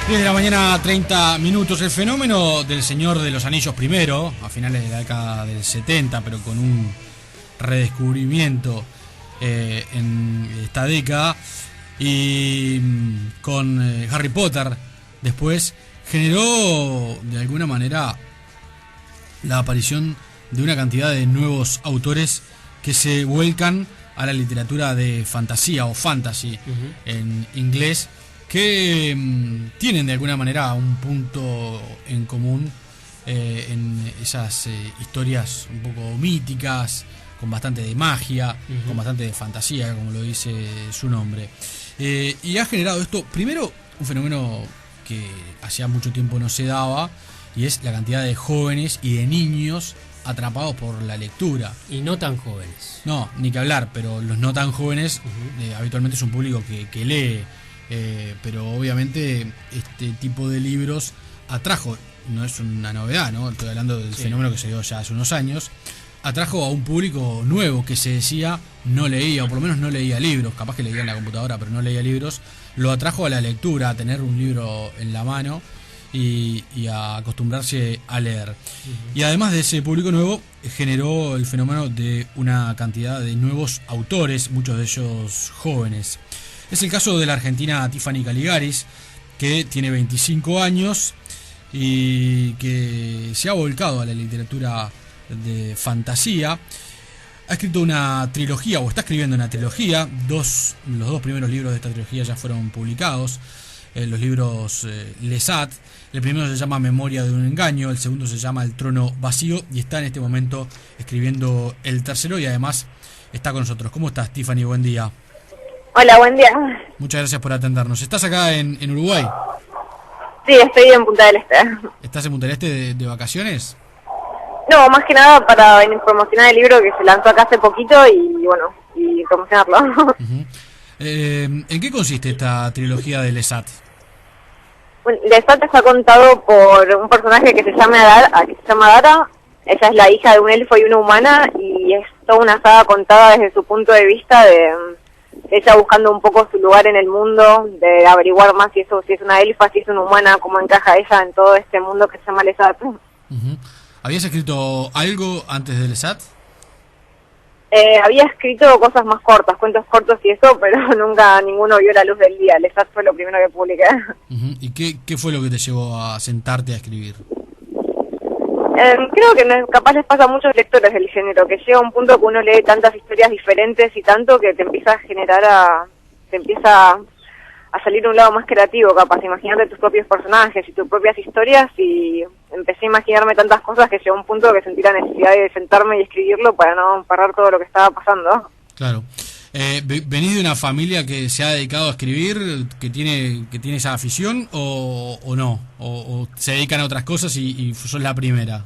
10 de la mañana, 30 minutos. El fenómeno del Señor de los Anillos primero, a finales de la década del 70, pero con un redescubrimiento en esta década, y con Harry Potter después, generó de alguna manera la aparición de una cantidad de nuevos autores que se vuelcan a la literatura de fantasía o fantasy en inglés, que tienen de alguna manera un punto en común en esas historias un poco míticas, con bastante de magia, con bastante de fantasía, como lo dice su nombre. Y ha generado esto, primero, un fenómeno que hacía mucho tiempo no se daba, y es la cantidad de jóvenes y de niños atrapados por la lectura. Y no tan jóvenes. No, ni que hablar, pero los no tan jóvenes habitualmente es un público que lee. Pero obviamente este tipo de libros atrajo, no es una novedad, ¿no? Estoy hablando del fenómeno que se dio ya hace unos años. Atrajo a un público nuevo que se decía no leía, o por lo menos no leía libros, capaz que leía en la computadora, pero no leía libros. Lo atrajo a la lectura, a tener un libro en la mano y a acostumbrarse a leer. Y además de ese público nuevo, generó el fenómeno de una cantidad de nuevos autores, muchos de ellos jóvenes. Es el caso de la argentina Tiffany Caligaris, que tiene 25 años y que se ha volcado a la literatura de fantasía. Ha escrito una trilogía, o está escribiendo una trilogía. Los dos primeros libros de esta trilogía ya fueron publicados. Los libros Lesat. El primero se llama Memoria de un engaño, el segundo se llama El trono vacío, y está en este momento escribiendo el tercero, y además está con nosotros. ¿Cómo estás, Tiffany? Buen día. Hola, buen día. Muchas gracias por atendernos. ¿Estás acá en Uruguay? Sí, estoy en Punta del Este. ¿Estás en Punta del Este de vacaciones? No, más que nada para promocionar el libro que se lanzó acá hace poquito y bueno, y promocionarlo. ¿En qué consiste esta trilogía de Lesat? Bueno, Lesat está contado por un personaje que se llama Dara. Ella es la hija de un elfo y una humana, y es toda una saga contada desde su punto de vista de ella buscando un poco su lugar en el mundo, de averiguar más si es una elfa, si es una humana, cómo encaja ella en todo este mundo que se llama Lesat. ¿Habías escrito algo antes de Lesat? Había escrito cosas más cortas, cuentos cortos y eso, pero nunca ninguno vio la luz del día. Lesat fue lo primero que publiqué. ¿Y qué fue lo que te llevó a sentarte a escribir? Creo que capaz les pasa a muchos lectores del género, que llega un punto que uno lee tantas historias diferentes y tanto que te empieza a generar te empieza a salir un lado más creativo, capaz, imaginarte tus propios personajes y tus propias historias, y empecé a imaginarme tantas cosas que llegó un punto que sentí la necesidad de sentarme y escribirlo para no parar todo lo que estaba pasando. Claro. ¿Venís de una familia que se ha dedicado a escribir, que tiene esa afición, o no? ¿O se dedican a otras cosas y sos la primera?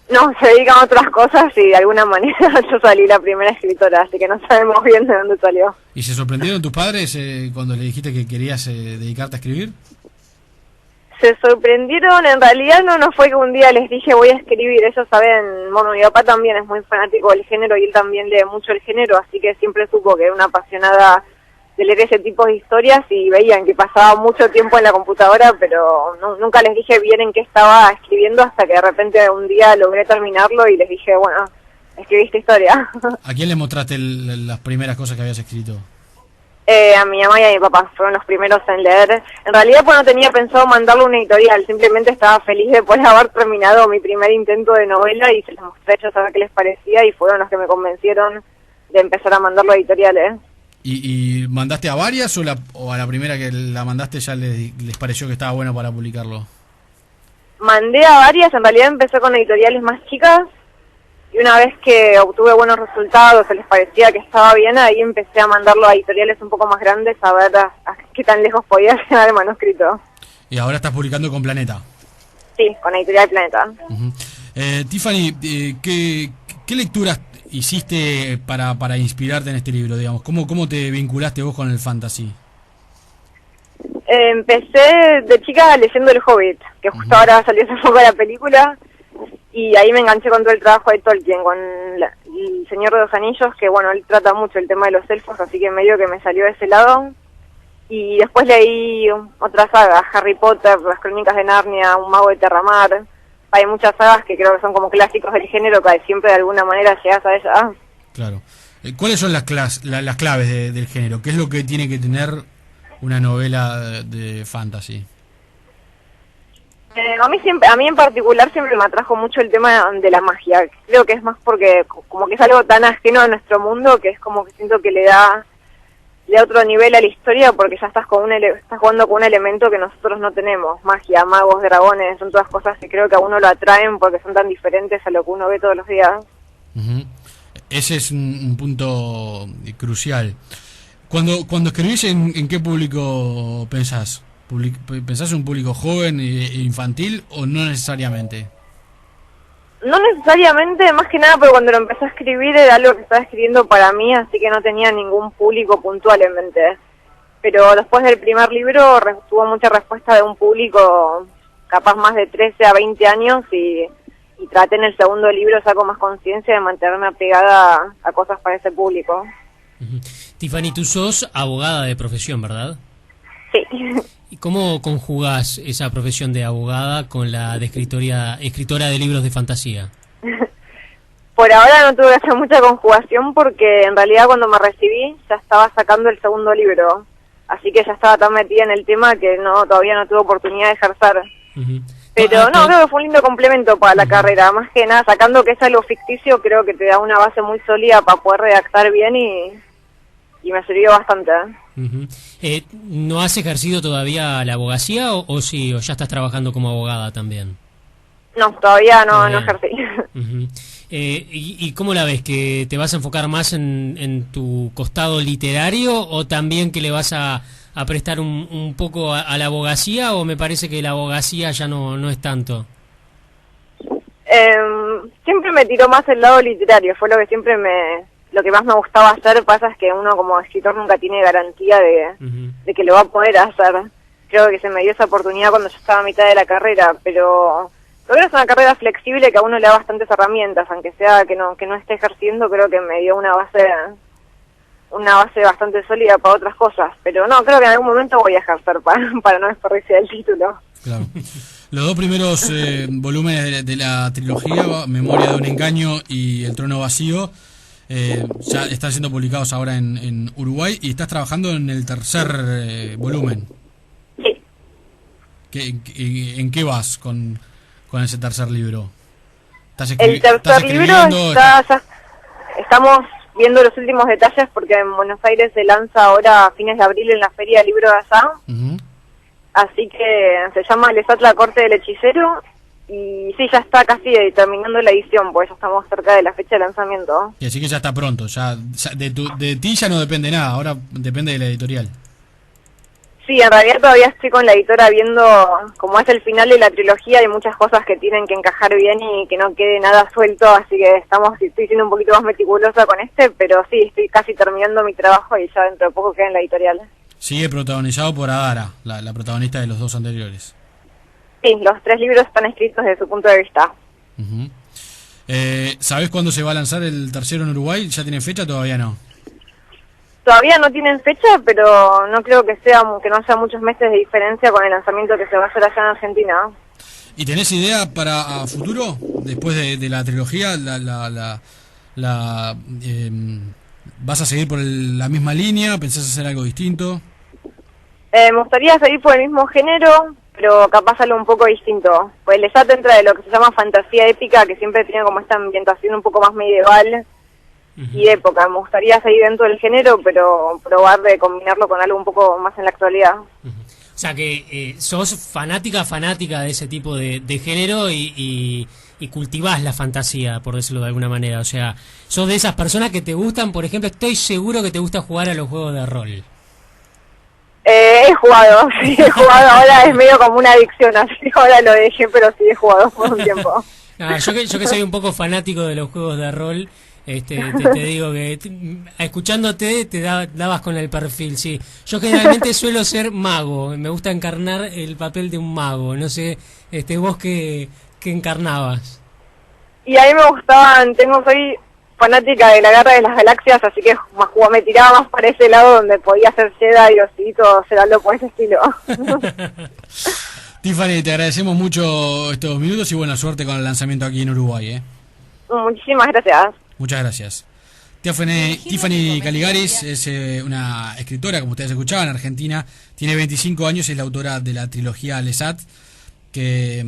No, se dedican a otras cosas y de alguna manera yo salí la primera escritora, así que no sabemos bien de dónde salió. ¿Y se sorprendieron tus padres cuando le dijiste que querías dedicarte a escribir? Se sorprendieron, en realidad no fue que un día les dije voy a escribir, ellos saben, bueno, mi papá también es muy fanático del género y él también lee mucho el género, así que siempre supo que era una apasionada de leer ese tipo de historias, y veían que pasaba mucho tiempo en la computadora, pero nunca les dije bien en qué estaba escribiendo, hasta que de repente un día logré terminarlo y les dije, bueno, escribí esta historia. ¿A quién le mostraste las primeras cosas que habías escrito? A mi mamá y a mi papá, fueron los primeros en leer. En realidad pues no tenía pensado mandarlo a una editorial, simplemente estaba feliz de poder haber terminado mi primer intento de novela, y se los mostré a ellos a ver qué les parecía, y fueron los que me convencieron de empezar a mandarlo a editoriales. ¿Y mandaste a varias o a la primera que la mandaste ya les pareció que estaba bueno para publicarlo? Mandé a varias, en realidad empecé con editoriales más chicas, y una vez que obtuve buenos resultados, se les parecía que estaba bien, ahí empecé a mandarlo a editoriales un poco más grandes a ver a qué tan lejos podía llegar el manuscrito. ¿Y ahora estás publicando con Planeta? Sí, con Editorial Planeta. Tiffany, ¿qué lecturas hiciste para inspirarte en este libro, digamos? ¿Cómo te vinculaste vos con el fantasy? Empecé de chica leyendo El Hobbit, que justo ahora salió hace poco la película, y ahí me enganché con todo el trabajo de Tolkien, con El Señor de los Anillos, que bueno, él trata mucho el tema de los elfos, así que medio que me salió de ese lado. Y después leí otras sagas, Harry Potter, Las Crónicas de Narnia, Un Mago de Terramar. Hay muchas sagas que creo que son como clásicos del género, que siempre de alguna manera llegas a ella. Claro. ¿Cuáles son las claves del género? ¿Qué es lo que tiene que tener una novela de fantasy? A mí en particular siempre me atrajo mucho el tema de la magia. Creo que es más porque como que es algo tan ajeno a nuestro mundo que es como que siento que le da otro nivel a la historia, porque ya estás jugando con un elemento que nosotros no tenemos. Magia, magos, dragones, son todas cosas que creo que a uno lo atraen porque son tan diferentes a lo que uno ve todos los días. Uh-huh. Ese es un punto crucial. Cuando escribís, ¿en qué público pensás? ¿Pensás en un público joven e infantil o no necesariamente? No necesariamente, más que nada, pero cuando lo empecé a escribir era algo que estaba escribiendo para mí, así que no tenía ningún público puntual en mente. Pero después del primer libro tuvo mucha respuesta de un público capaz más de 13 a 20 años y traté en el segundo libro ya con más conciencia de mantenerme apegada a cosas para ese público. Uh-huh. Tiffany, tú sos abogada de profesión, ¿verdad? Sí. ¿Y cómo conjugás esa profesión de abogada con la de escritora de libros de fantasía? Por ahora no tuve que hacer mucha conjugación porque en realidad cuando me recibí ya estaba sacando el segundo libro, así que ya estaba tan metida en el tema que todavía no tuve oportunidad de ejercer. Uh-huh. Pero creo que fue un lindo complemento para la carrera, más que nada sacando que es algo ficticio, creo que te da una base muy sólida para poder redactar bien y me sirvió bastante. Uh-huh. ¿No has ejercido todavía la abogacía o sí, o ya estás trabajando como abogada también? No, todavía no ejercí. Uh-huh. ¿Y cómo la ves? ¿Que te vas a enfocar más en tu costado literario o también que le vas a prestar un poco a la abogacía, o me parece que la abogacía ya no es tanto? Siempre me tiró más el lado literario, fue lo que más me gustaba hacer. Pasa es que uno como escritor nunca tiene garantía de que lo va a poder hacer. Creo que se me dio esa oportunidad cuando yo estaba a mitad de la carrera, pero creo que es una carrera flexible que a uno le da bastantes herramientas, aunque sea que no esté ejerciendo. Creo que me dio una base bastante sólida para otras cosas, pero creo que en algún momento voy a ejercer para no desperdiciar el título. Claro. Los dos primeros volúmenes de la trilogía, Memoria de un engaño y El trono vacío, ya están siendo publicados ahora en Uruguay, y estás trabajando en el tercer volumen. Sí. ¿En qué vas con ese tercer libro? El tercer libro estamos viendo los últimos detalles porque en Buenos Aires se lanza ahora a fines de abril en la Feria del Libro de allá. Uh-huh. Así que se llama Lestat, la corte del hechicero, y sí, ya está casi terminando la edición, porque ya estamos cerca de la fecha de lanzamiento. Y así que ya está pronto, ya de ti ya no depende nada, ahora depende de la editorial. Sí, en realidad todavía estoy con la editora viendo cómo es el final de la trilogía. Hay muchas cosas que tienen que encajar bien y que no quede nada suelto, así que estoy siendo un poquito más meticulosa con pero sí, estoy casi terminando mi trabajo y ya dentro de poco queda en la editorial. Sigue protagonizado por Adara, la protagonista de los dos anteriores. Sí, los 3 libros están escritos desde su punto de vista. Uh-huh. ¿Sabés cuándo se va a lanzar el tercero en Uruguay? ¿Ya tiene fecha? Todavía no. Todavía no tienen fecha, pero no creo que no haya muchos meses de diferencia con el lanzamiento que se va a hacer allá en Argentina. ¿Y tenés idea para futuro? Después de la trilogía, ¿vas a seguir por la misma línea? ¿Pensás hacer algo distinto? Me gustaría seguir por el mismo género, pero capaz algo un poco distinto. Pues Lestat entra de lo que se llama fantasía épica, que siempre tiene como esta ambientación un poco más medieval y época. Me gustaría seguir dentro del género, pero probar de combinarlo con algo un poco más en la actualidad. O sea que sos fanática de ese tipo de género y cultivás la fantasía, por decirlo de alguna manera. O sea, sos de esas personas que te gustan, por ejemplo, estoy seguro que te gusta jugar a los juegos de rol. He jugado, ahora es medio como una adicción, así que ahora lo dejé, pero sí he jugado por un tiempo. Yo que soy un poco fanático de los juegos de rol, te digo que escuchándote te dabas con el perfil, sí. Yo generalmente suelo ser mago, me gusta encarnar el papel de un mago. No sé, vos qué encarnabas. Y a mí me gustaban, soy fanática de la Guerra de las Galaxias, así que me tiraba más para ese lado donde podía ser Jedi o Osito, Ceraldo por ese estilo. Tiffany, te agradecemos mucho estos minutos y buena suerte con el lanzamiento aquí en Uruguay. Muchísimas gracias. Muchas gracias. Tiffany Caligaris es una escritora, como ustedes escuchaban, argentina, tiene 25 años, es la autora de la trilogía Lesat, que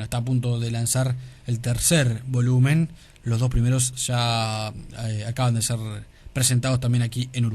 está a punto de lanzar el tercer volumen. Los dos primeros ya acaban de ser presentados también aquí en Uruguay.